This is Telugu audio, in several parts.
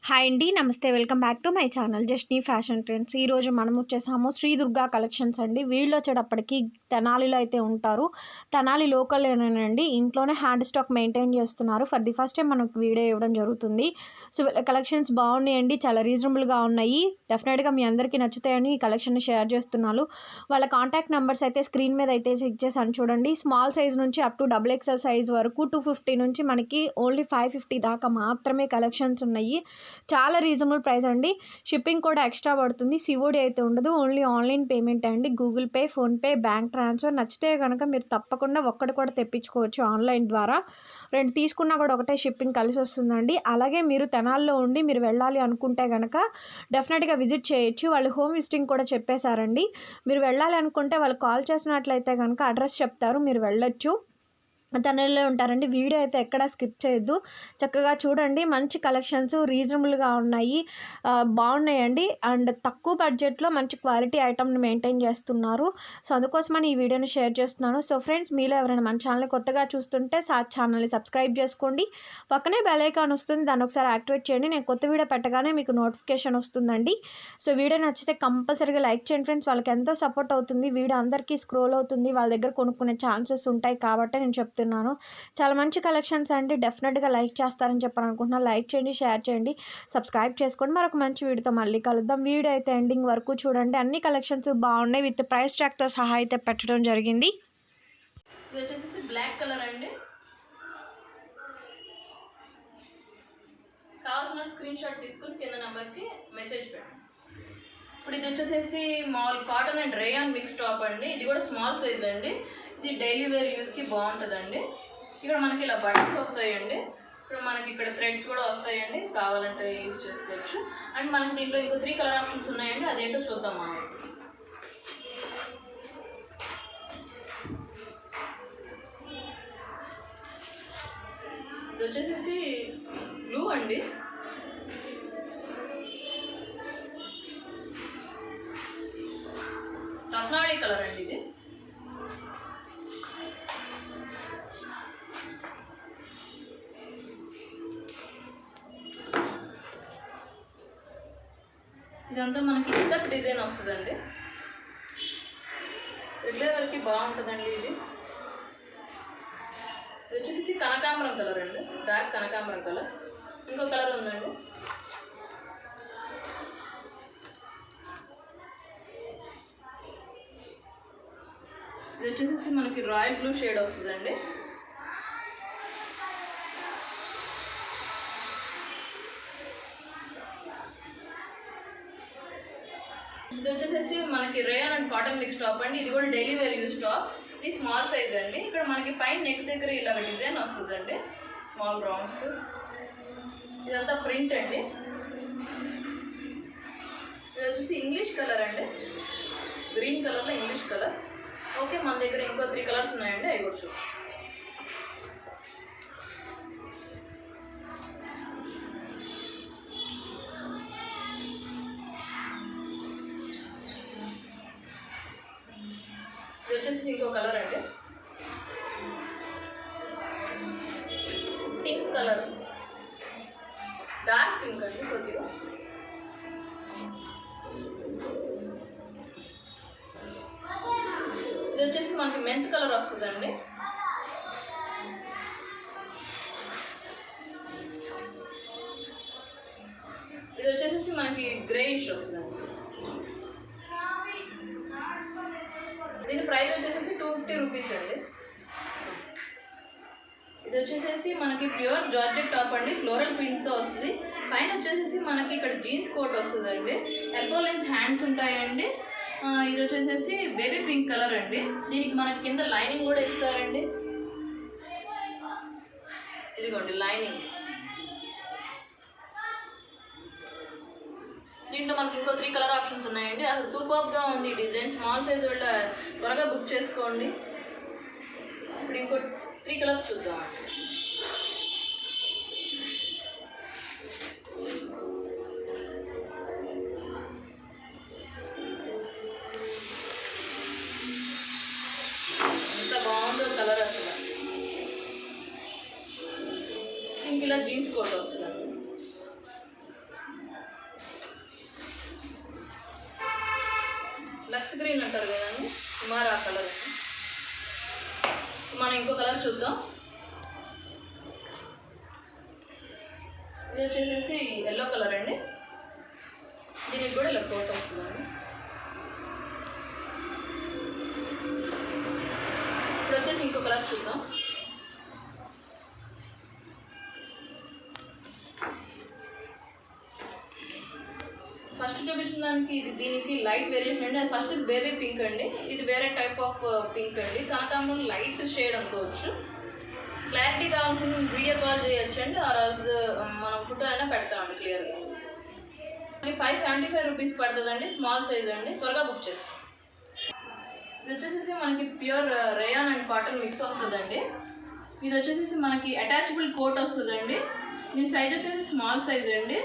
హాయ్ అండి, నమస్తే. Welcome back to my channel జస్ట్నీ ఫ్యాషన్ ట్రెండ్స్. ఈరోజు మనం వచ్చేసాము శ్రీ దుర్గా కలెక్షన్స్ అండి. వీళ్ళు వచ్చేటప్పటికి తెనాలిలో అయితే ఉంటారు. తెనాలి లోకల్లోనేనండి. ఇంట్లోనే హ్యాండ్ స్టాక్ మెయింటైన్ చేస్తున్నారు. ఫర్ ది ఫస్ట్ టైం మనకు వీడియో ఇవ్వడం జరుగుతుంది. సో కలెక్షన్స్ బాగున్నాయండి, చాలా రీజనబుల్గా ఉన్నాయి. డెఫినెట్గా మీ అందరికీ నచ్చుతాయని ఈ కలెక్షన్ షేర్ చేస్తున్నాను. వాళ్ళ కాంటాక్ట్ నెంబర్స్ అయితే స్క్రీన్ మీద అయితే ఇచ్చేసాను చూడండి. స్మాల్ సైజ్ నుంచి అప్ టు XXL సైజ్ వరకు 250 నుంచి మనకి ఓన్లీ 550 దాకా మాత్రమే కలెక్షన్స్ ఉన్నాయి. చాలా రీజనబుల్ ప్రైస్ అండి. షిప్పింగ్ కూడా ఎక్స్ట్రా పడుతుంది. సిఓడి అయితే ఉండదు, ఓన్లీ ఆన్లైన్ పేమెంట్ అండి. Google pay, PhonePe, bank transfer. నచ్చితే కనుక మీరు తప్పకుండా ఒక్కటి కూడా తెప్పించుకోవచ్చు ఆన్లైన్ ద్వారా. రెండు తీసుకున్నా కూడా ఒకటే షిప్పింగ్ కలిసి వస్తుందండి. అలాగే మీరు తెనాల్లో ఉండి మీరు వెళ్ళాలి అనుకుంటే కనుక డెఫినెట్గా విజిట్ చేయొచ్చు. వాళ్ళు హోమ్ విజిటింగ్ కూడా చెప్పేశారండి. మీరు వెళ్ళాలి అనుకుంటే వాళ్ళు కాల్ చేసినట్లయితే కనుక అడ్రస్ చెప్తారు, మీరు వెళ్ళొచ్చు. తెనాలిలో ఉంటారండి. వీడియో అయితే ఎక్కడ స్కిప్ చేయొద్దు, చక్కగా చూడండి. మంచి కలెక్షన్స్ రీజనబుల్గా ఉన్నాయి, బాగున్నాయండి. అండ్ తక్కువ బడ్జెట్లో మంచి క్వాలిటీ ఐటమ్ని మెయింటైన్ చేస్తున్నారు. సో అందుకోసమని ఈ వీడియోని షేర్ చేస్తున్నాను. సో ఫ్రెండ్స్, మీలో ఎవరైనా మన ఛానల్ని కొత్తగా చూస్తుంటే ఛానల్ని సబ్స్క్రైబ్ చేసుకోండి. పక్కనే బెల్ ఐకాన్ వస్తుంది, దాన్ని ఒకసారి యాక్టివేట్ చేయండి. నేను కొత్త వీడియో పెట్టగానే మీకు నోటిఫికేషన్ వస్తుందండి. సో వీడియో నచ్చితే కంపల్సరీగా లైక్ చేయండి ఫ్రెండ్స్. వాళ్ళకి ఎంతో సపోర్ట్ అవుతుంది. వీడియో అందరికీ స్క్రోల్ అవుతుంది, వాళ్ళ దగ్గర కొనుక్కునే ఛాన్సెస్ ఉంటాయి కాబట్టి నేను చెప్తున్నాను. చాలా మంచి కలెక్షన్స్ అండి. డెఫినెట్గా లైక్ చేస్తారని చెప్పని అనుకుంటున్నాను. లైక్ చేయండి, షేర్ చేయండి, సబ్స్క్రైబ్ చేసుకోండి. మరొక మంచి వీడియోతో మళ్ళీ కలుద్దాం. వీడియో అయితే ఎండింగ్ వరకు చూడండి. అన్ని కలెక్షన్స్ బాగున్నాయి, విత్ ప్రైస్ ట్యాగ్తో సహా అయితే పెట్టడం జరిగింది. ఇది వచ్చేసి బ్లాక్ కలర్ అండి. కావాల్సిన స్క్రీన్ షాట్ తీసుకుని కింద నెంబర్కి మెసేజ్ పెట్టండి. ఇప్పుడు ఇది వచ్చేసి mall cotton and rayon mix top అండి. ఇది కూడా స్మాల్ సైజ్ అండి. ఇది డైలీ వేర్ యూస్కి బాగుంటుందండి. ఇక్కడ మనకి ఇలా బటన్స్ వస్తాయండి. ఇప్పుడు మనకి ఇక్కడ థ్రెడ్స్ కూడా వస్తాయండి, కావాలంటే యూజ్ చేసుకోవచ్చు. అండ్ మనకి దీంట్లో ఇంకో 3 కలర్ ఆప్షన్స్ ఉన్నాయండి, అదేంటో చూద్దాం మనం. ఇది వచ్చేసి బ్లూ అండి. రత్నాడి కలర్ అండి ఇది. ఇదంతా మనకి ఇక్కత్ డిజైన్ వస్తుందండి. రెగ్యులర్ వరకు బాగుంటుందండి. ఇది వచ్చేసి కనకాంబరం కలర్ అండి, డార్క్ కనకాంబరం కలర్. ఇంకో కలర్ ఉందండి. ఇది వచ్చేసి మనకి రాయల్ బ్లూ షేడ్ వస్తుందండి. ఇది వచ్చేసి మనకి rayon and cotton mix top అండి. ఇది కూడా డైలీ వేర్ యూజ్ టాప్. ఇది స్మాల్ సైజ్ అండి. ఇక్కడ మనకి పైన నెక్ దగ్గర ఇలాగ డిజైన్ వస్తుందండి, స్మాల్ రౌండ్స్. ఇదంతా ప్రింట్ అండి. ఇది వచ్చేసి ఇంగ్లీష్ కలర్ అండి, గ్రీన్ కలర్లో ఇంగ్లీష్ కలర్. ఓకే, మన దగ్గర ఇంకో 3 కలర్స్ ఉన్నాయండి, అవి కూడా చూద్దాం. ఇది వచ్చేసి ఇంకో కలర్ అండి, పింక్ కలర్, డార్క్ పింక్ అండి కొద్దిగా. ఇది వచ్చేసి మనకి మెంత్ కలర్ వస్తుందండి. ఇది వచ్చేసి మనకి గ్రేయిష్ వస్తుందండి. దీని ప్రైస్ వచ్చేసి 250 రూపీస్ అండి. ఇది వచ్చేసి మనకి ప్యూర్ జార్జెట్ టాప్ అండి, ఫ్లోరల్ ప్రింట్తో వస్తుంది. పైన వచ్చేసి మనకి ఇక్కడ జీన్స్ కోట్ వస్తుందండి, ఎల్బో లెంత్ హ్యాండ్స్ ఉంటాయండి. ఇది వచ్చేసి బేబీ పింక్ కలర్ అండి. దీనికి మనకి కింద లైనింగ్ కూడా ఇస్తారండి. ఇదిగోండి లైనింగ్. దీంట్లో మనకి ఇంకో 3 కలర్ ఆప్షన్స్ ఉన్నాయండి. అసలు సూపర్గా ఉంది డిజైన్. స్మాల్ సైజ్ వల్ల త్వరగా బుక్ చేసుకోండి. ఇప్పుడు ఇంకో 3 కలర్స్ చూద్దాం. ఎంత బాగుందో కలర్ అసలు. ఇంక ఇలా జీన్స్ కోట్ వస్తుంది. లక్స్ గ్రీన్ అంటారు కదండి, సుమారు ఆ కలర్. మనం ఇంకో కలర్ చూద్దాం. ఇది వచ్చేసేసి ఎల్లో కలర్ అండి. దీనికి కూడా ఇలా కోట్ వస్తుందండి. ఇప్పుడు వచ్చేసి ఇంకో కలర్ చూద్దాం. ఫస్ట్ చూపించిన దానికి దీనికి లైట్ వేరియేషన్ అండి. అది ఫస్ట్ బేబీ పింక్ అండి, ఇది వేరే టైప్ ఆఫ్ పింక్ అండి. కనకాంబరం లైట్ షేడ్ అనుకోవచ్చు. క్లారిటీ కావాల్సిన వీడియో కాల్ చేయొచ్చు అండి, ఆ రోజు మనం ఫోటో అయినా పెడతామండి క్లియర్గా. ఇది 575 రూపీస్ పడుతుందండి, స్మాల్ సైజ్ అండి. త్వరగా బుక్ చేసుకోండి. ఇది వచ్చేసి మనకి pure rayon and cotton mix వస్తుందండి. ఇది వచ్చేసి మనకి అటాచబుల్ కోట్ వస్తుందండి. దీని సైజ్ వచ్చేసి స్మాల్ సైజ్ అండి.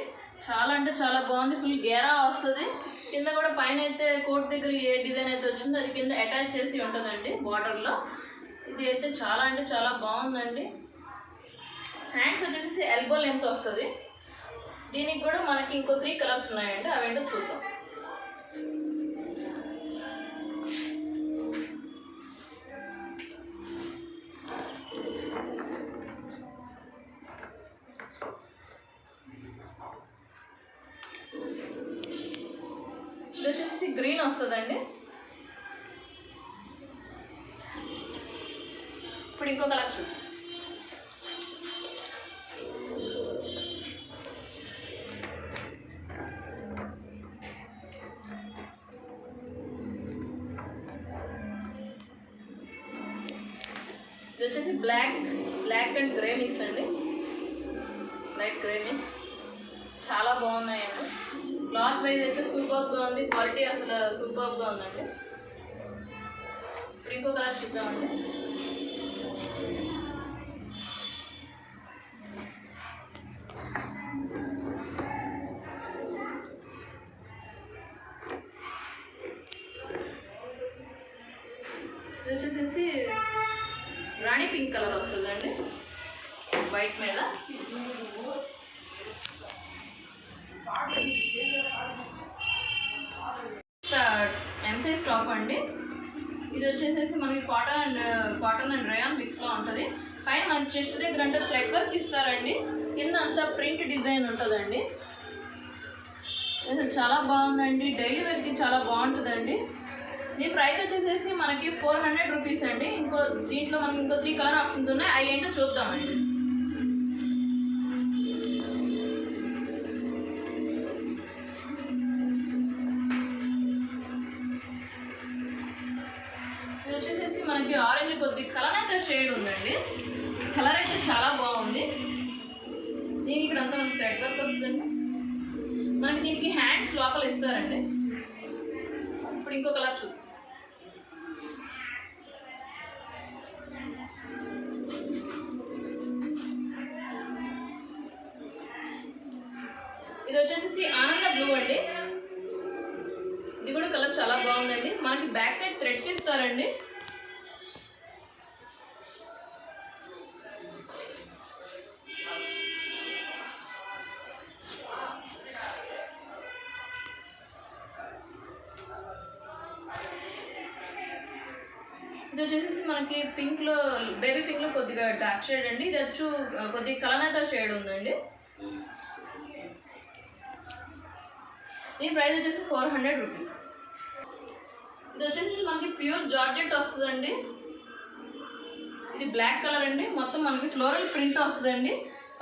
చాలా అంటే చాలా బాగుంది, ఫుల్ గేరా వస్తుంది. కింద కూడా పైన అయితే కోట్ దగ్గర ఏ డిజైన్ అయితే వచ్చిందో అది కింద అటాచ్ చేసి ఉంటుందండి బార్డర్లో. ఇది అయితే చాలా అంటే చాలా బాగుందండి. హ్యాండ్స్ వచ్చేసి ఎల్బో లెంత్ వస్తుంది. దీనికి కూడా మనకి ఇంకో 3 కలర్స్ ఉన్నాయండి, అవేంటో చూద్దాం. ఇది వచ్చేసి గ్రీన్ వస్తుందండి. ఇప్పుడు ఇంకో కలర్ చూద్దాం. ఇది వచ్చేసి బ్లాక్ అండ్ గ్రే మిక్స్ అండి, లైట్ గ్రే మిక్స్. చాలా బాగున్నాయండి. క్లాత్ వైజ్ అయితే సూపర్గా ఉంది, క్వాలిటీ అసలు సూపర్గా ఉందండి. ఇప్పుడు ఇంకో కలర్ చూద్దామండి. ఇది వచ్చేసేసి రాణి పింక్ కలర్ వస్తుందండి వైట్ మీద. ఎం సైజ్ టాప్ అండి. ఇది వచ్చేసేసి మనకి కాటన్ అండ్ రేయాన్ మిక్స్లో ఉంటుంది. పైన మన చెస్ట్ దగ్గర అంటే థ్రెడ్ వర్క్ ఇస్తారండి, కింద అంతా ప్రింట్ డిజైన్ ఉంటుందండి. అసలు చాలా బాగుందండి, డైలీ వేర్కి చాలా బాగుంటుందండి. దీని ప్రైస్ వచ్చేసేసి మనకి 400 రూపీస్ అండి. దీంట్లో మనకి ఇంకో 3 కలర్ ఆప్షన్స్ ఉన్నాయి, అవి ఏంటో చూద్దామండి. ఇది వచ్చేసేసి మనకి ఆరెంజ్ కొద్ది కలర్ అయితే షేడ్ ఉందండి. కలర్ అయితే చాలా బాగుంది. దీనికి ఇక్కడ అంతా మనకి థ్రెడ్ వర్క్ వస్తుందండి. మనకి దీనికి హ్యాండ్స్ లోపల ఇస్తారండి. ఇప్పుడు ఇంకో కలర్ చూద్దాం. ఇది వచ్చేసి ఆనంద బ్లూ అండి. ఇది కూడా కలర్ చాలా బాగుందండి. మనకి బ్యాక్ సైడ్ థ్రెడ్స్ ఇస్తారండి. ఇది వచ్చేసి మనకి పింక్లో బేబీ పింక్లో కొద్దిగా డార్క్ షేడ్ అండి. ఇది వచ్చి కొద్దిగా కలనేత షేడ్ ఉందండి. దీని ప్రైస్ వచ్చేసి 400 రూపీస్. ఇది వచ్చేసి మనకి ప్యూర్ జార్జెట్ వస్తుందండి. ఇది బ్లాక్ కలర్ అండి. మొత్తం మనకి ఫ్లోరల్ ప్రింట్ వస్తుందండి.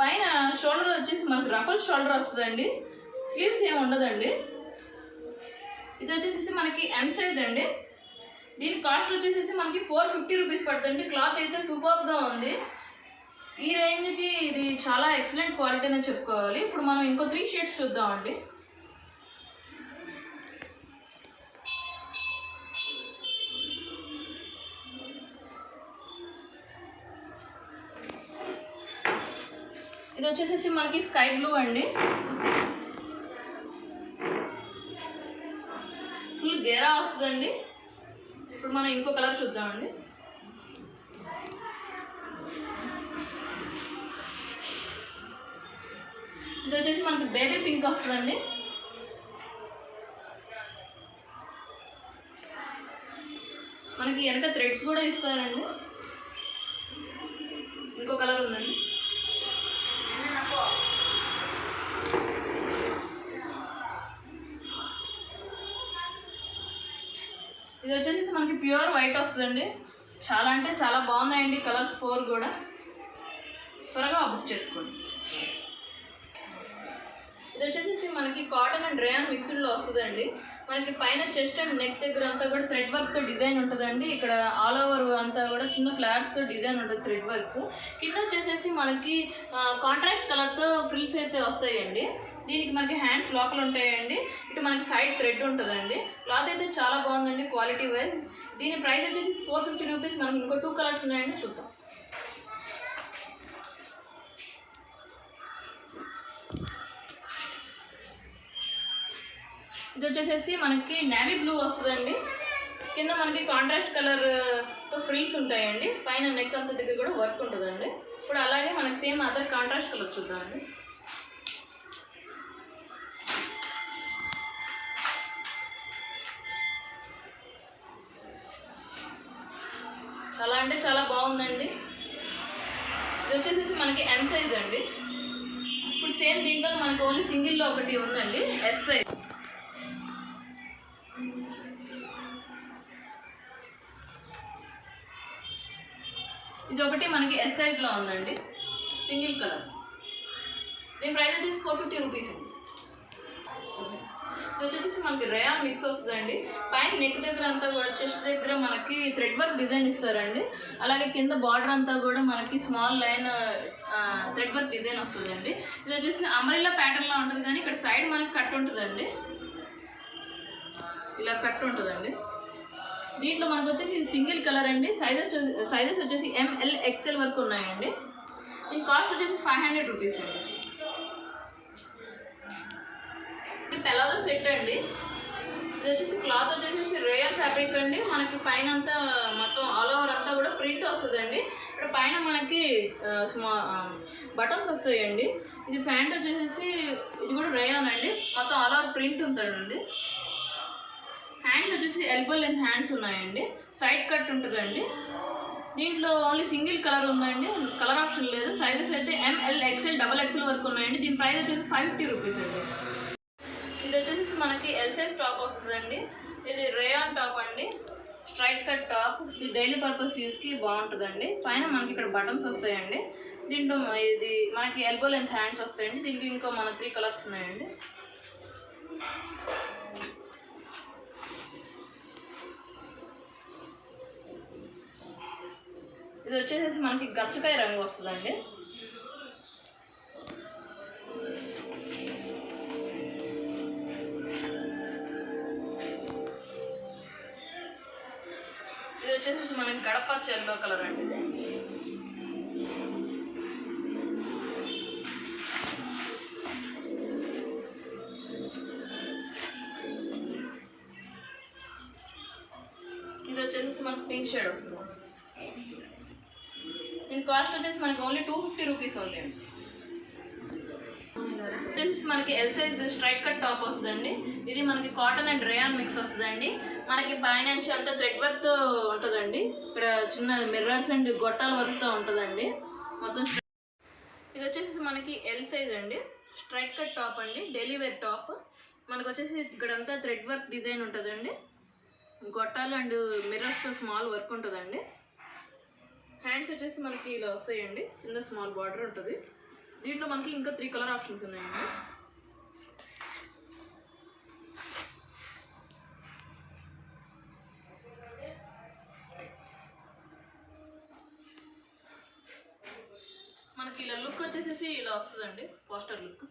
పైన షోల్డర్ వచ్చేసి మనకి రఫల్ షోల్డర్ వస్తుందండి. స్లీవ్స్ ఏమి ఉండదండి. ఇది వచ్చేసి మనకి ఎం సైజ్ అండి. దీని కాస్ట్ వచ్చేసి మనకి 450 రూపీస్ పడుతుంది. క్లాత్ అయితే సూపర్గా ఉంది. ఈ రేంజ్కి ఇది చాలా ఎక్సలెంట్ క్వాలిటీ అని చెప్పుకోవాలి. ఇప్పుడు మనం ఇంకో 3 షేడ్స్ చూద్దామండి. ఇది వచ్చేసి మనకి స్కై బ్లూ అండి. ఫుల్ గేరా వస్తుందండి. ఇప్పుడు మనం ఇంకో కలర్ చూద్దామండి. ఇది వచ్చేసి మనకి బేబీ పింక్ వస్తుందండి. మనకి వెనక థ్రెడ్స్ కూడా ఇస్తారండి. ఇంకో కలర్ ఉందండి. ఇది వచ్చేసి మనకి ప్యూర్ వైట్ వస్తుందండి. చాలా అంటే చాలా బాగున్నాయండి కలర్స్ 4 కూడా. త్వరగా బుక్ చేసుకోండి. ఇది వచ్చేసి మనకి కాటన్ అండ్ రేయాన్ మిక్స్డ్లో వస్తుందండి. మనకి పైన చెస్ట్ అండ్ నెక్ దగ్గర అంతా కూడా థ్రెడ్ వర్క్తో డిజైన్ ఉంటుందండి. ఇక్కడ ఆల్ ఓవర్ అంతా కూడా చిన్న ఫ్లాట్స్తో డిజైన్ ఉంటుంది థ్రెడ్ వర్క్. కింద వచ్చేసేసి మనకి కాంట్రాస్ట్ కలర్తో ఫ్రిల్స్ అయితే వస్తాయండి. దీనికి మనకి హ్యాండ్స్ లోపల ఉంటాయండి. ఇటు మనకి సైడ్ థ్రెడ్ ఉంటుందండి. క్లాత్ అయితే చాలా బాగుందండి క్వాలిటీ వైజ్. దీని ప్రైస్ వచ్చేసి 450 రూపీస్. మనకి ఇంకో 2 కలర్స్ ఉన్నాయండి, చూద్దాం. ఇది వచ్చేసేసి మనకి నేవీ బ్లూ వస్తుందండి. కింద మనకి కాంట్రాస్ట్ కలర్తో ఫ్రిల్స్ ఉంటాయండి. పైన నెక్ అంత దగ్గర కూడా వర్క్ ఉంటుందండి. ఇప్పుడు అలాగే మనకి సేమ్ అదర్ కాంట్రాస్ట్ కలర్ చూద్దామండి. చాలా అంటే చాలా బాగుందండి. ఇది వచ్చేసేసి మనకి M సైజ్ అండి. ఇప్పుడు సేమ్ దీంట్లో మనకి ఓన్లీ సింగిల్లో ఒకటి ఉందండి, S సైజ్. ఇది ఒకటి మనకి S సైజ్లో ఉందండి, సింగిల్ కలర్. దీని ప్రైస్ వచ్చేసి 450 రూపీస్ అండి. ఇది వచ్చేసి మనకి రేయాన్ మిక్స్ వస్తుందండి. పైన నెక్ దగ్గర అంతా కూడా చెస్ట్ దగ్గర మనకి థ్రెడ్ వర్క్ డిజైన్ ఇస్తారండి. అలాగే కింద బార్డర్ అంతా కూడా మనకి small line thread work design వస్తుందండి. ఇది వచ్చేసి అంబ్రెల్లా ప్యాటర్న్లా ఉంటుంది, కానీ ఇక్కడ సైడ్ మనకి కట్ ఉంటుందండి. ఇలా కట్ ఉంటుందండి. దీంట్లో మనకు వచ్చేసి సింగిల్ కలర్ అండి. సైజెస్ వచ్చేసి ML XL వరకు ఉన్నాయండి. దీని కాస్ట్ వచ్చేసి 500 రూపీస్ అండి. ఇది తెల్లదో సెట్ అండి. ఇది వచ్చేసి క్లాత్ వచ్చేసి రేయాన్ ఫ్యాబ్రిక్ అండి. మనకి పైన అంతా మొత్తం ఆల్ ఓవర్ అంతా కూడా ప్రింట్ వస్తుందండి. ఇక్కడ పైన మనకి బటన్స్ వస్తాయండి. ఇది ప్యాంట్ వచ్చేసి ఇది కూడా రేయాన్ అండి. మొత్తం ఆల్ ఓవర్ ప్రింట్ ఉంటుందండి. హ్యాండ్స్ వచ్చేసి ఎల్బో లెంత్ హ్యాండ్స్ ఉన్నాయండి. సైడ్ కట్ ఉంటుందండి. దీంట్లో ఓన్లీ సింగిల్ కలర్ ఉందండి, కలర్ ఆప్షన్ లేదు. సైజెస్ అయితే ML XL XXL వరకు ఉన్నాయండి. దీని ప్రైస్ వచ్చేసి 550 రూపీస్ అండి. ఇది వచ్చేసి మనకి L సైజ్ టాప్ వస్తుందండి. ఇది రేయాన్ టాప్ అండి, స్ట్రైట్ కట్ టాప్. ఇది డైలీ పర్పస్ యూస్కి బాగుంటుందండి. పైన మనకి ఇక్కడ బటన్స్ వస్తాయండి. దీంట్లో ఇది మనకి ఎల్బో లెంత్ హ్యాండ్స్ వస్తాయండి. దీనికి ఇంకో మన 3 కలర్స్ ఉన్నాయండి. ఇది వచ్చేసి మనకి గచ్చకాయ రంగు వస్తుందండి. ఇది వచ్చేసి మనకి గడపచ్చ ఎల్లో కలర్ అండి. ఇది వచ్చేసి మనకి పింక్ షేడ్ వస్తుంది. దీని కాస్ట్ వచ్చేసి మనకి ఓన్లీ 250 రూపీస్ ఓన్లీ అండి. వచ్చేసి మనకి L size straight cut top వస్తుందండి. ఇది మనకి కాటన్ అండ్ రేయాన్ మిక్స్ వస్తుందండి. మనకి పైన నుంచి అంతా థ్రెడ్ వర్క్తో ఉంటుందండి. ఇక్కడ చిన్న మిర్రర్స్ అండ్ గొట్టాల వర్క్తో ఉంటుందండి మొత్తం. ఇది వచ్చేసి మనకి L సైజ్ అండి, స్ట్రైట్ కట్ టాప్ అండి, డైలీ వేర్ టాప్. మనకు వచ్చేసి ఇక్కడంతా థ్రెడ్ వర్క్ డిజైన్ ఉంటుందండి. గొట్టాలు అండ్ మిర్రర్స్తో స్మాల్ వర్క్ ఉంటుందండి. హ్యాండ్స్ వచ్చేసి మనకి ఇలా వస్తాయండి. కింద స్మాల్ బార్డర్ ఉంటుంది. దీంట్లో మనకి ఇంకా 3 కలర్ ఆప్షన్స్ ఉన్నాయండి. మనకి ఇలా లుక్ వచ్చేసి ఇలా వస్తుందండి, పోస్టర్ లుక్.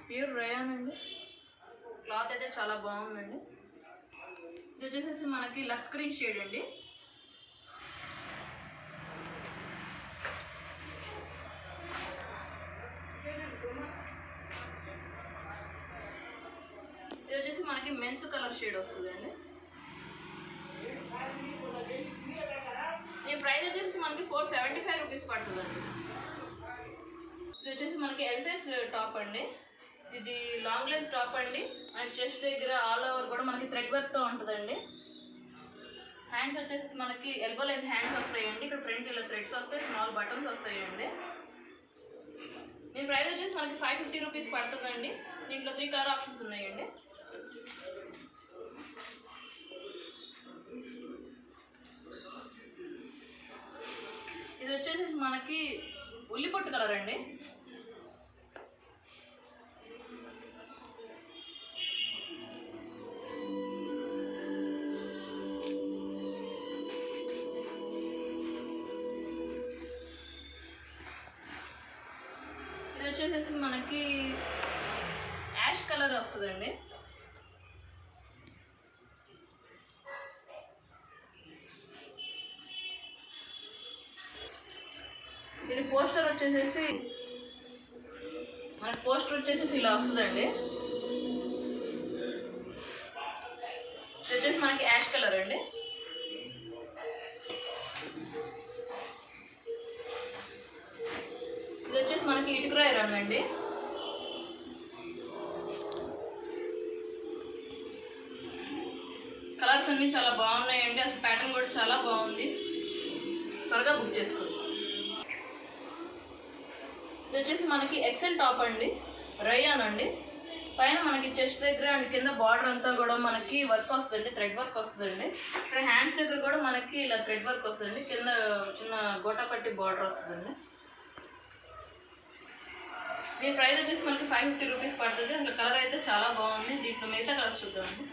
ప్యూర్ రేయాన్ అండి. క్లాత్ అయితే చాలా బాగుందండి. ఇది వచ్చేసి మనకి లక్స్ గ్రీన్ షేడ్ అండి. ఇది వచ్చేసి మనకి మెంత్ కలర్ షేడ్ వస్తుందండి. దీని ప్రైస్ వచ్చేసి మనకి 475 రూపీస్ పడుతుందండి. ఇది వచ్చేసి మనకి ఎల్ సైజ్ టాప్ అండి. ఇది లాంగ్ లెంత్ టాప్ అండి. అండ్ చెస్ట్ దగ్గర ఆల్ ఓవర్ కూడా మనకి థ్రెడ్ వర్క్తో ఉంటుందండి. హ్యాండ్స్ వచ్చేసి మనకి ఎల్బో లెంత్ హ్యాండ్స్ వస్తాయండి. ఇక్కడ ఫ్రంట్ ఇలా థ్రెడ్స్ వస్తాయి, స్మాల్ బటన్స్ వస్తాయండి. దీని ప్రైస్ వచ్చేసి మనకి 550 రూపీస్ పడుతుందండి. దీంట్లో 3 కలర్ ఆప్షన్స్ ఉన్నాయండి. ఇది వచ్చేసి మనకి ఉల్లిపొట్టు కలర్ అండి. ఇది వచ్చేసి మనకి యాష్ కలర్ వస్తుందండి. దీని పోస్టర్ వచ్చేసి మనకి ఇలా వస్తుందండి. ఇది వచ్చేసి మనకి యాష్ కలర్ అండి. ఇది వచ్చేసి మనకి ఇటుకరాయి రంగు అండి. కలర్స్ అన్నీ చాలా బాగున్నాయండి. అసలు ప్యాటర్న్ కూడా చాలా బాగుంది. త్వరగా బుక్ చేసుకోండి. ఇది వచ్చేసి మనకి ఎక్సెల్ టాప్ అండి, రయాన్ అండి. పైన మనకి చెస్ట్ దగ్గర అండ్ కింద బార్డర్ అంతా కూడా మనకి వర్క్ వస్తుందండి, థ్రెడ్ వర్క్ వస్తుందండి. ఇక్కడ హ్యాండ్స్ దగ్గర కూడా మనకి ఇలా థ్రెడ్ వర్క్ వస్తుందండి. కింద చిన్న గోటా పట్టి బార్డర్ వస్తుందండి. దీని ప్రైస్ వచ్చేసి మనకి 550 రూపీస్ పడుతుంది. అసలు కలర్ అయితే చాలా బాగుంది. దీంట్లో మిగతా కలర్స్ చూద్దామండి.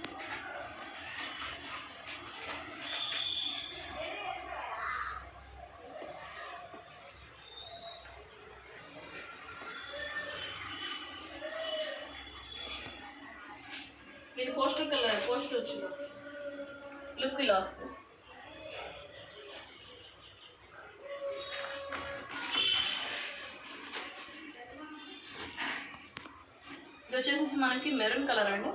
ఇది పోస్టర్ వచ్చింది, లుక్ ఇలా వస్తుంది. ఇది వచ్చేసి మనకి మెరూన్ కలర్ అండి.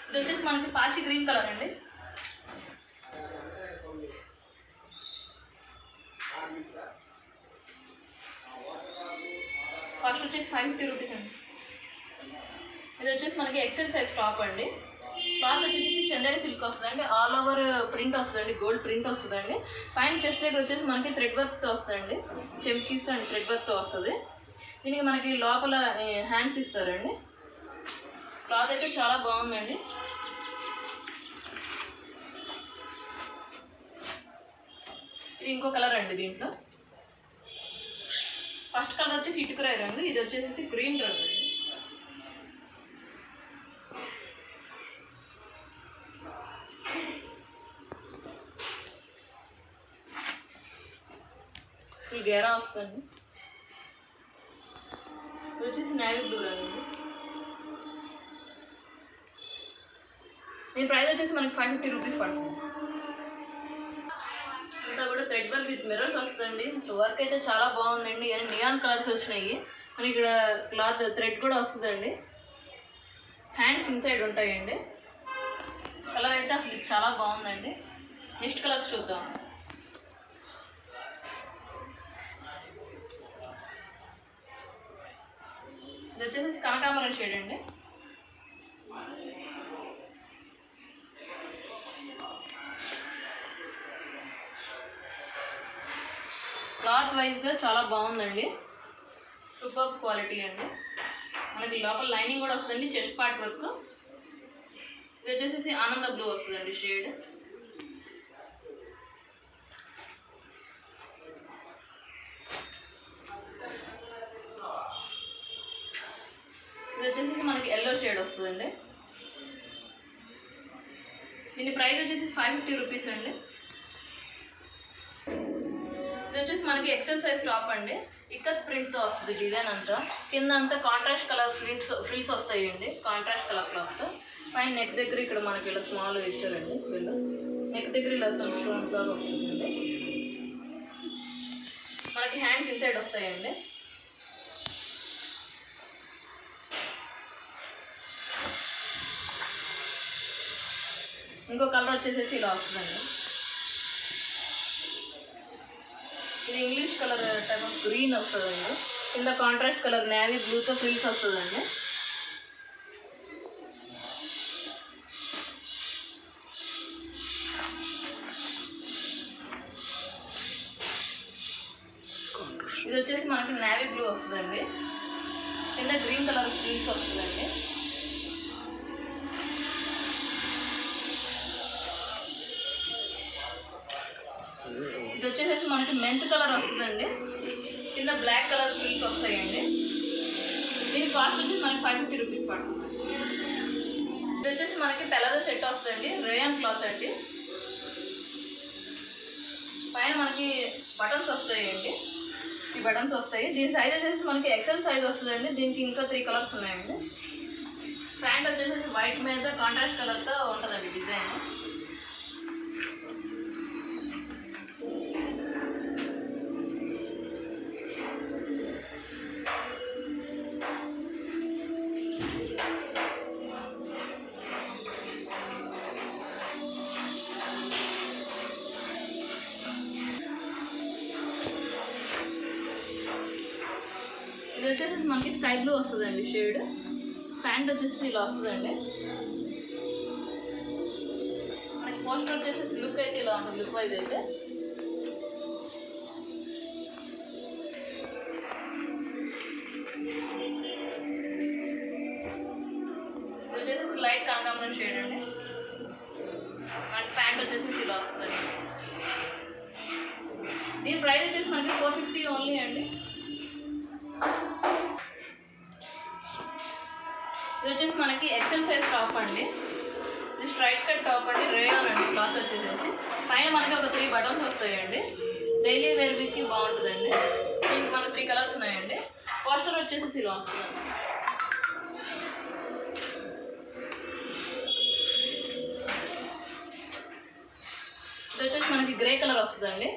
ఇది వచ్చేసి మనకి పాచి గ్రీన్ కలర్ అండి. కాస్ట్ వచ్చేసి 550 రూపీస్ అండి. ఇది వచ్చేసి మనకి ఎక్సెల్ సైజ్ టాప్ అండి. క్లాత్ వచ్చేసి చందేరి సిల్క్ వస్తుందండి. ఆల్ ఓవర్ ప్రింట్ వస్తుందండి, గోల్డ్ ప్రింట్ వస్తుందండి. పైన చెస్ట్ దగ్గర వచ్చేసి మనకి థ్రెడ్ వర్క్తో వస్తుందండి, చెమ్కీస్ అండ్ థ్రెడ్ వర్క్తో వస్తుంది. దీనికి మనకి లోపల హ్యాండ్స్ ఇస్తారండి. క్లాత్ అయితే చాలా బాగుందండి. ఇది ఇంకో కలర్ అండి. దీంట్లో ఫస్ట్ కలర్ వచ్చేసి ఇటుకరాయి రంగు, ఇది వచ్చేసి గ్రీన్ రంగు అండి. ఫుల్ గేరా వస్తుంది. ఇది వచ్చేసి నేవీ బ్లూ రంగు అండి. దీని ప్రైస్ వచ్చేసి మనకి 550 రూపీస్ పడుతుంది. అంతా కూడా థ్రెడ్ వర్క్ విత్ మిర్రర్స్ వస్తుందండి. సో వర్క్ అయితే చాలా బాగుందండి. అండ్ నియాన్ కలర్స్ వచ్చినాయి. మనకి ఇక్కడ క్లాత్ థ్రెడ్ కూడా వస్తుందండి. హ్యాండ్స్ ఇన్సైడ్ ఉంటాయండి. కలర్ అయితే అసలు చాలా బాగుందండి. నెక్స్ట్ కలర్స్ చూద్దాం. ఇది వచ్చేసి కనకాంబరం షేడ్ అండి. క్లాత్ వైజ్గా చాలా బాగుందండి. సూపర్ క్వాలిటీ అండి. మనకి లోపల లైనింగ్ కూడా వస్తుందండి, చెస్ట్ పార్ట్ వర్క్. ఇది వచ్చేసి ఆనంద బ్లూ వస్తుందండి షేడ్. ఇది వచ్చేసి మనకి ఎల్లో షేడ్ వస్తుందండి. దీని ప్రైస్ వచ్చేసి 550 రూపీస్ అండి. ఇది వచ్చేసి మనకి ఎక్సెల్ సైజ్ టాప్ అండి. ఇక్కత్ ప్రింట్తో వస్తుంది డిజైన్ అంతా. కింద అంతా కాంట్రాస్ట్ కలర్ ఫ్రిల్స్ వస్తాయండి, కాంట్రాస్ట్ కలర్ క్లాత్తో. పైన నెక్ దగ్గర ఇక్కడ మనకి ఇలా స్మాల్ ఇచ్చారండి. వీళ్ళు నెక్ దగ్గర ఇలా స్టోన్ లాగా వస్తుందండి. మనకి హ్యాండ్స్ ఇన్సైడ్ వస్తాయండి. ఇంకో కలర్ వచ్చేసేసి ఇలా వస్తుందండి. ఇది English colour type of green వస్తుందండి. కింద కాంట్రాస్ట్ కలర్ నేవీ బ్లూతో ఫ్రిల్స్ వస్తుందండి. ఇది వచ్చేసి మనకి నేవీ బ్లూ వస్తుందండి. కింద గ్రీన్ కలర్ ఫ్రిల్స్ వస్తుందండి. ఇది వచ్చేసేసి మనకి మెంత్ కలర్ వస్తుందండి. కింద బ్లాక్ కలర్ ఫ్రిల్స్ వస్తాయండి. దీని కాస్ట్ వచ్చేసి మనకి 550 రూపీస్ పడుతుంది. ఇది వచ్చేసి మనకి పెలాజో సెట్ వస్తుందండి. రేయాన్ క్లాత్ అండి. పైన మనకి బటన్స్ వస్తాయండి. ఈ బటన్స్ వస్తాయి. దీని సైజ్ వచ్చేసి మనకి ఎక్సెల్ సైజ్ వస్తుందండి. దీనికి ఇంకా 3 కలర్స్ ఉన్నాయండి. ప్యాంట్ వచ్చేసి వైట్ మీద కాంట్రాస్ట్ కలర్తో ఉంటుందండి డిజైన్. ఇది వచ్చేసి మనకి స్కై బ్లూ వస్తుందండి షేడ్. ప్యాంట్ వచ్చేసి ఇలా వస్తుందండి. మనకి పోస్టర్ వచ్చేసి లుక్ అయితే ఇలా ఉంటుంది. లుక్ వైజ్ అయితే ఇది వచ్చేసి లైట్ కాంబినేషన్ షేడ్ అండి. మనకి ప్యాంట్ వచ్చేసి ఇలా వస్తుందండి. దీని ప్రైస్ వచ్చేసి మనకి 450 ఓన్లీ అండి. ఇది వచ్చేసి మనకి ఎక్సెల్ సైజ్ టాప్ అండి. ఇది స్ట్రైట్ కట్ టాప్ అండి. రేయాన్ అండి క్లాత్ వచ్చేసేసి. పైన మనకి ఒక 3 బటన్స్ వస్తాయండి. డైలీ వేర్ వీక్కి బాగుంటుందండి. దీనికి మనకి 3 కలర్స్ ఉన్నాయండి. పోస్టర్ వచ్చేసి ఇలా వస్తుందండి. ఇది వచ్చేసి మనకి గ్రే కలర్ వస్తుందండి.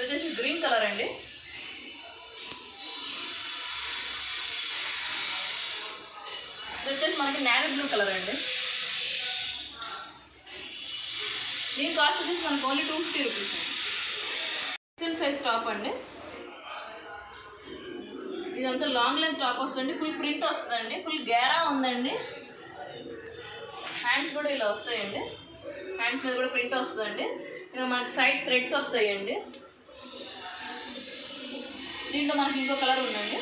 ఇది వచ్చేసి గ్రీన్ కలర్ అండి. ఇది వచ్చేసి మనకి నేవీ బ్లూ కలర్ అండి. దీని కాస్ట్ వచ్చేసి మనకి ఓన్లీ 250 రూపీస్ అండి. ఎక్సెల్ సైజ్ టాప్ అండి. ఇదంతా లాంగ్ లెంత్ టాప్ వస్తుంది. ఫుల్ ప్రింట్ వస్తుందండి. ఫుల్ గేరా ఉందండి. హ్యాండ్స్ కూడా ఇలా వస్తాయండి. హ్యాండ్స్ మీద కూడా ప్రింట్ వస్తుందండి. ఇంకా మనకి సైడ్ థ్రెడ్స్ వస్తాయండి. దీంట్లో మనకి ఇంకో కలర్ ఉందండి.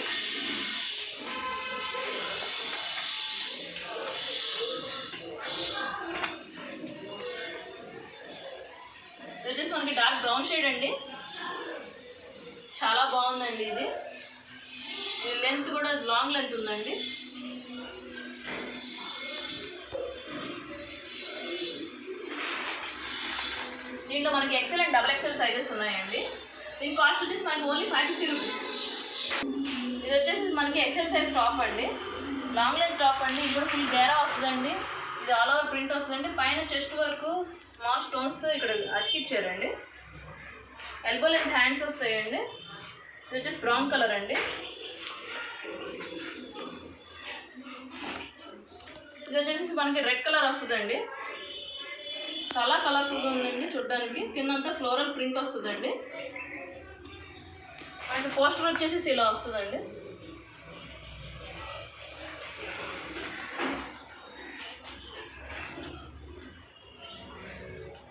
ఇది వచ్చేసి మనకి డార్క్ బ్రౌన్ షేడ్ అండి. చాలా బాగుందండి. ఇది లెంత్ కూడా లాంగ్ లెంత్ ఉందండి. దీంట్లో మనకి XL and double XL sizes ఉన్నాయండి. దీని కాస్ట్ వచ్చేసి మనకి ఓన్లీ 550 రూపీస్. ఇది వచ్చేసి మనకి ఎక్సెల్ సైజ్ టాప్ అండి. లాంగ్ లెంత్ టాప్ అండి. ఇది కూడా ఫుల్ గేరా వస్తుందండి. ఇది ఆల్ ఓవర్ ప్రింట్ వస్తుందండి. పైన చెస్ట్ వరకు స్మాల్ స్టోన్స్తో ఇక్కడ అతికిచ్చారండి. ఎల్బో లెంత్ హ్యాండ్స్ వస్తాయండి. ఇది వచ్చేసి బ్రౌన్ కలర్ అండి. ఇది వచ్చేసి మనకి రెడ్ కలర్ వస్తుందండి. చాలా కలర్ఫుల్గా ఉందండి చూడడానికి. కిందంతా ఫ్లోరల్ ప్రింట్ వస్తుందండి. అండ్ పోస్టర్ వచ్చేసి ఇలా వస్తుందండి.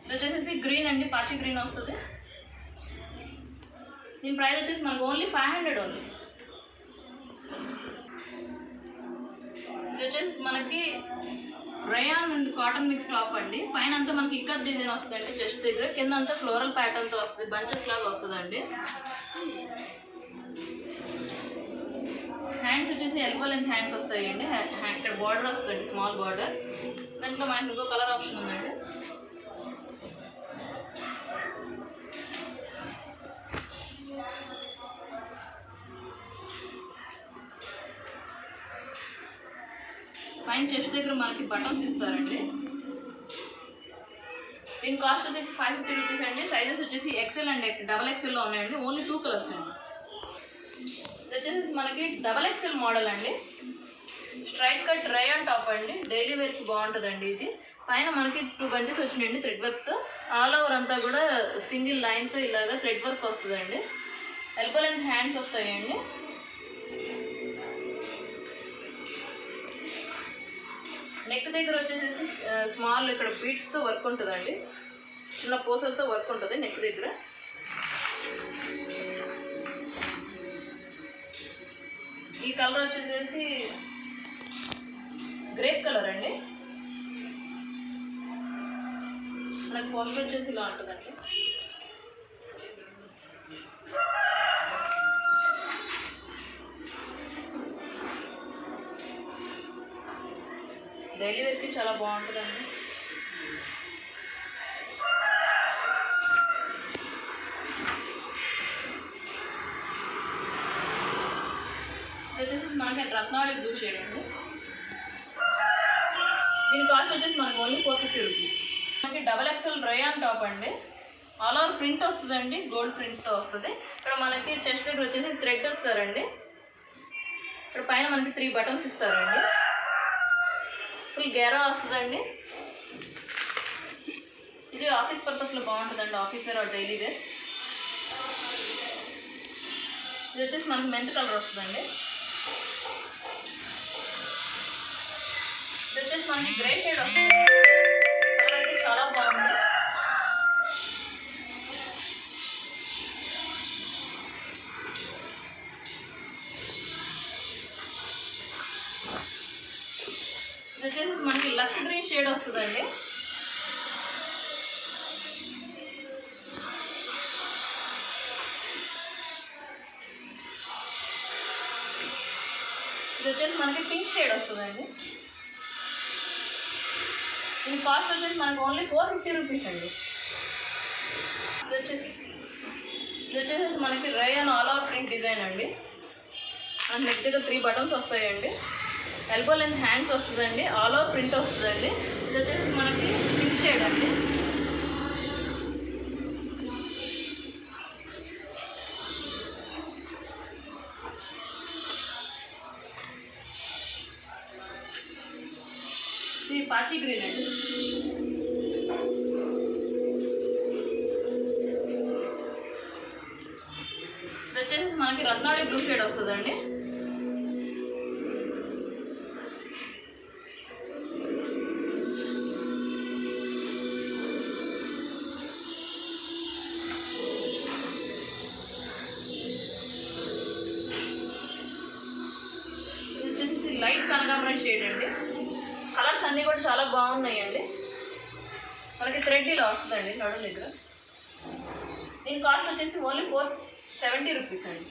ఇది వచ్చేసి గ్రీన్ అండి. పాచి గ్రీన్ వస్తుంది. దీని ప్రైస్ వచ్చేసి మనకు ఓన్లీ 500 ఉంది. ఇది వచ్చేసి మనకి rayon and cotton mix top అండి. పైన అంతా మనకి ఇక్కత్ డిజైన్ వస్తుందండి. చెస్ట్ దగ్గర కింద అంతా ఫ్లోరల్ ప్యాటర్న్తో వస్తుంది. బంచెస్ లాగా వస్తుందండి. హ్యాండ్స్ వచ్చేసి ఎల్బో లెంత్ హ్యాండ్స్ వస్తాయండి. ఇక్కడ బార్డర్ వస్తుందండి. Small border. దాంట్లో మనకి ఇంకో కలర్ ఆప్షన్ ఉందండి. పైన చెస్ట్ దగ్గర మనకి బటన్స్ ఇస్తారండి. దీని కాస్ట్ వచ్చేసి 550 రూపీస్ అండి. సైజెస్ వచ్చేసి ఎక్సెల్ అండ్ డబల్ ఎక్సెల్లో ఉన్నాయండి. ఓన్లీ 2 కలర్స్ అండి. ఇది వచ్చేసి మనకి డబల్ ఎక్సెల్ మోడల్ అండి. స్ట్రైట్ కట్ రేయాన్ టాప్ అండి. డైలీ వేర్కి బాగుంటుందండి. ఇది పైన మనకి 2 బంచెస్ వచ్చినాయండి థ్రెడ్ వర్క్తో. ఆల్ ఓవర్ అంతా కూడా సింగిల్ లైన్తో ఇలాగా థ్రెడ్ వర్క్ వస్తుందండి. ఎల్బో లెంత్ హ్యాండ్స్ వస్తాయండి. నెక్ దగ్గర వచ్చేసి స్మాల్ ఇక్కడ బీడ్స్తో వర్క్ ఉంటుందండి. చిన్న పూసలతో వర్క్ ఉంటుంది నెక్ దగ్గర. ఈ కలర్ వచ్చేసి గ్రేప్ కలర్ అండి. మనకి పోస్టర్ వచ్చేసి ఇలా ఉంటుందండి. డైలీ వేర్కి చాలా బాగుంటుందండి. ఇది వచ్చేసి మనకి రత్నావళి బ్లూ షేడ్ అండి. దీని కాస్ట్ వచ్చేసి మనకి ఓన్లీ 450 రూపీస్. మనకి డబల్ ఎక్సెల్ రేయాన్ టాప్ అండి. ఆల్ ఓవర్ ప్రింట్ వస్తుందండి. గోల్డ్ ప్రింట్తో వస్తుంది. ఇక్కడ మనకి చెస్ట్ దగ్గర వచ్చేసి థ్రెడ్ వస్తారండి. ఇక్కడ పైన మనకి 3 బటన్స్ ఇస్తారండి. ఫుల్ గేరా వస్తుందండి. ఇది ఆఫీస్ పర్పస్లో బాగుంటుందండి. Office wear or daily wear. ఇది వచ్చేసి మనకి మెంత్ కలర్ వస్తుందండి. ఇది వచ్చేసి మనకి గ్రే షేడ్ వస్తుంది. కలర్ అయితే చాలా బాగుంది. ఇది వచ్చేసి మనకి లక్స్ గ్రీన్ షేడ్ వస్తుందండి. ఇది వచ్చేసి మనకి పింక్ షేడ్ వస్తుందండి. దీని కాస్ట్ వచ్చేసి మనకి ఓన్లీ 450 రూపీస్ అండి. ఇది వచ్చేసి మనకి rayon all over print design అండి. అండ్ నెక్ దగ్గర 3 బటన్స్ వస్తాయండి. ఎల్బో లెంత్ హ్యాండ్స్ వస్తుందండి. ఆల్ ఓవర్ ప్రింట్ వస్తుందండి. ఇది వచ్చేసి మనకి పింక్ షేడ్ అండి. ఇది పాచి గ్రీన్ అండి. ఇది వచ్చేసి మనకి రత్నావళి బ్లూ షేడ్ వస్తుందండి. ఇది వచ్చేసి లైట్ కనకాంబరం షేడ్ అండి. కలర్స్ అన్నీ కూడా చాలా బాగున్నాయండి. మనకి థ్రెడ్ ఇలా వస్తుందండి నడుము దగ్గర. దీని కాస్ట్ వచ్చేసి ఓన్లీ 470 రూపీస్ అండి.